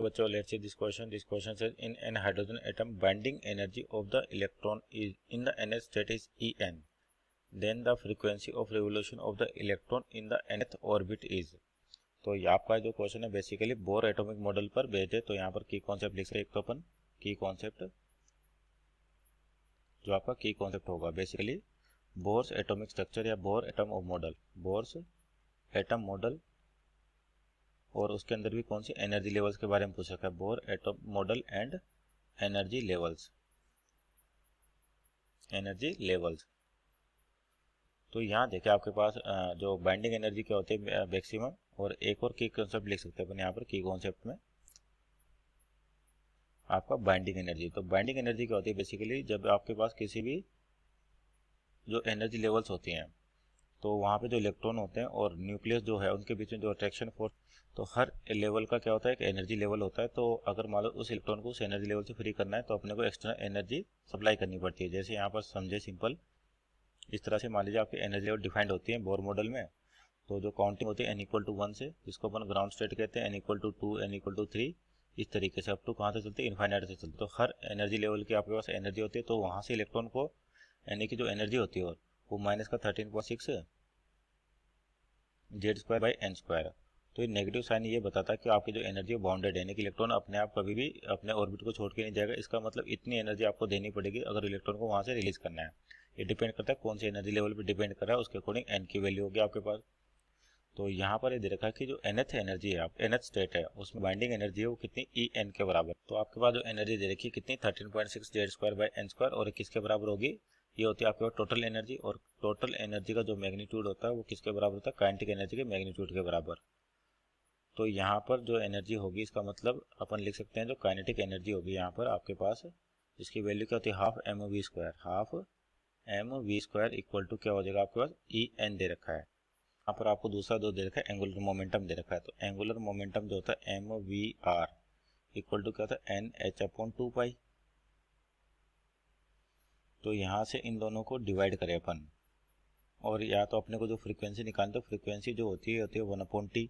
बच्चों, let's see this question. This question says in an hydrogen atom binding energy of the electron is in the nth state is En. Then the frequency of revolution of the electron in the nth orbit is. तो ये आपका जो question है basically bore atomic model पर based है। तो यहाँ पर की कॉन्सेप्ट लिख सकते हैं। एक तो अपन की कॉन्सेप्ट जो आपका की कॉन्सेप्ट होगा बेसिकली बोर्स एटॉमिक स्ट्रक्चर या Bohr atom of model, Bohr's atom model, और उसके अंदर भी कौन सी एनर्जी लेवल्स के बारे में पूछ रखा है, bore atom model and energy levels, energy levels. तो यहाँ देखिए आपके पास जो बाइंडिंग एनर्जी क्या होती है मैक्सिमम, और एक और की कॉन्सेप्ट लिख सकते हैं अपन यहाँ पर की कॉन्सेप्ट में आपका बाइंडिंग एनर्जी। तो बाइंडिंग एनर्जी क्या होती है बेसिकली जब आपके पास किसी भी जो एनर्जी लेवल्स होती हैं तो वहाँ पे जो इलेक्ट्रॉन होते हैं और न्यूक्लियस जो है उनके बीच में जो अट्रैक्शन फोर्स, तो हर लेवल का क्या होता है एक एनर्जी लेवल होता है। तो अगर मान लो उस इलेक्ट्रॉन को उस एनर्जी लेवल से फ्री करना है तो अपने को एक्सटर्नल एनर्जी सप्लाई करनी पड़ती है। जैसे यहाँ पर समझे सिंपल इस तरह से मान लीजिए आपकी एनर्जी लेवल डिफाइंड होती है बोर मॉडल में। तो जो काउंटिंग होती है n=1 से, जिसको अपन ग्राउंड स्टेट कहते हैं, n=2, n=3, इस तरीके से अप टू कहाँ से चलते हैं इन्फाइनाइट से चलते। तो हर एनर्जी लेवल की आपके पास एनर्जी होती है। तो वहाँ से इलेक्ट्रॉन को यानी कि जो एनर्जी होती है वो माइनस का 13.6 Z²/n²। तो ये नेगेटिव साइन ये बताता है कि आपकी जो एनर्जी बाउंडेड है, यानी कि इलेक्ट्रॉन अपने आप कभी भी अपने ऑर्बिट को छोड़ के नहीं जाएगा। इसका मतलब इतनी एनर्जी आपको देनी पड़ेगी अगर इलेक्ट्रॉन को वहाँ से रिलीज करना है। ये डिपेंड करता है कौन सी एनर्जी लेवल पे डिपेंड कर रहा है, उसके अकॉर्डिंग एन की वैल्यू होगी आपके पास। तो यहाँ पर ये दे रखा है कि जो nth एनर्जी है, आप nth स्टेट है, उसमें बाइंडिंग एनर्जी है वो कितनी En के बराबर। तो आपके पास जो एनर्जी दे रखी है कितनी 13.6 Z²/n², और किसके बराबर होगी, ये होती है आपके पास टोटल एनर्जी। और टोटल एनर्जी का जो मैग्नीट्यूड होता है वो किसके बराबर होता है, काइनेटिक एनर्जी के मैग्नीट्यूड के बराबर। तो यहाँ पर जो एनर्जी होगी इसका मतलब अपन लिख सकते हैं जो काइनेटिक एनर्जी होगी यहाँ पर आपके पास, इसकी वैल्यू क्या होती है half mv², half mv² equal to क्या हो जाएगा आपके पास En दे रखा है। यहाँ पर आपको दूसरा दो दे रखा है एंगुलर मोमेंटम दे रखा है। तो एंगुलर मोमेंटम जो होता है mvr इक्वल टू क्या होता है nh/2π। तो यहाँ से इन दोनों को डिवाइड करें अपन, और या तो अपने को जो फ्रीक्वेंसी निकालते हो, फ्रीक्वेंसी जो होती है 1/t,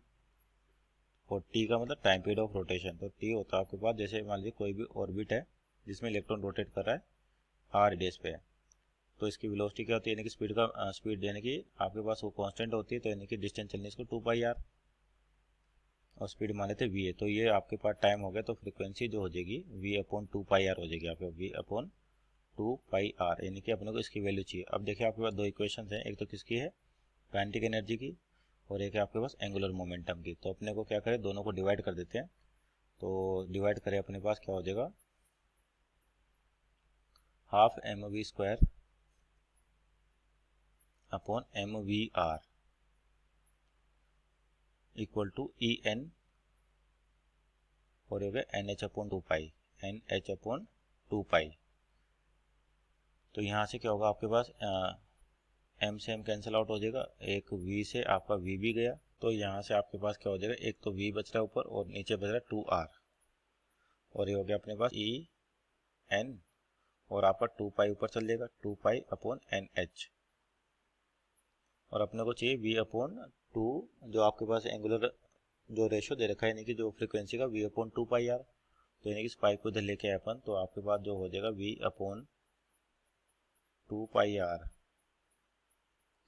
और t का मतलब टाइम पीरियड ऑफ रोटेशन। तो t होता है आपके पास, जैसे मान लीजिए कोई भी ऑर्बिट है जिसमें इलेक्ट्रॉन रोटेट कर रहा है r रेडियस पे, तो इसकी वेलोसिटी क्या होती है, यानी कि स्पीड का स्पीड यानी कि आपके पास वो कांस्टेंट होती है। तो यानी कि डिस्टेंस चलने इसको 2πr, और स्पीड मान लेते v है। तो ये आपके पास टाइम हो गया। तो फ्रीक्वेंसी जो हो जाएगी v/2πr हो जाएगी आपके v/2πr, यानी कि अपने को इसकी वैल्यू चाहिए। अब देखिए आपके पास दो इक्वेशन हैं, एक तो किसकी है काइनेटिक एनर्जी की, और एक है आपके पास एंगुलर मोमेंटम की। तो अपने को क्या करें, दोनों को डिवाइड कर देते हैं। तो डिवाइड करें अपने पास क्या हो जाएगा half mv² upon mvr equal to En, और हो गया nh/2π, nh/2π। तो यहाँ से क्या होगा आपके पास m से m कैंसिल आउट हो जाएगा, एक v से आपका v भी गया। तो यहाँ से आपके पास क्या हो जाएगा, एक तो v बच रहा है ऊपर और नीचे बच रहा है 2r, और ये हो गया अपने पास En, और आपका 2π ऊपर चल जाएगा 2π/nh, और अपने को चाहिए v/2 जो आपके पास एंगुलर जो रेशो दे रखा है, यानी कि जो फ्रीक्वेंसी का v/2πr। तो यानी कि इस पाई को इधर लेके आए अपन, तो आपके पास जो हो जाएगा v/2πr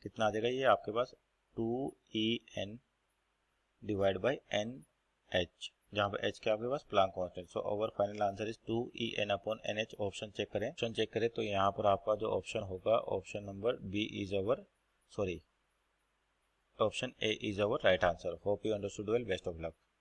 कितना आ जाएगा, ये आपके पास 2En डिवाइड बाई NH, जहाँ पे h क्या आपके पास Planck constant. So our final answer is 2En/NH। Option check करें तो यहाँ पर आपका जो ऑप्शन होगा option number B is our option A is our right answer. Hope you understood well, best of luck.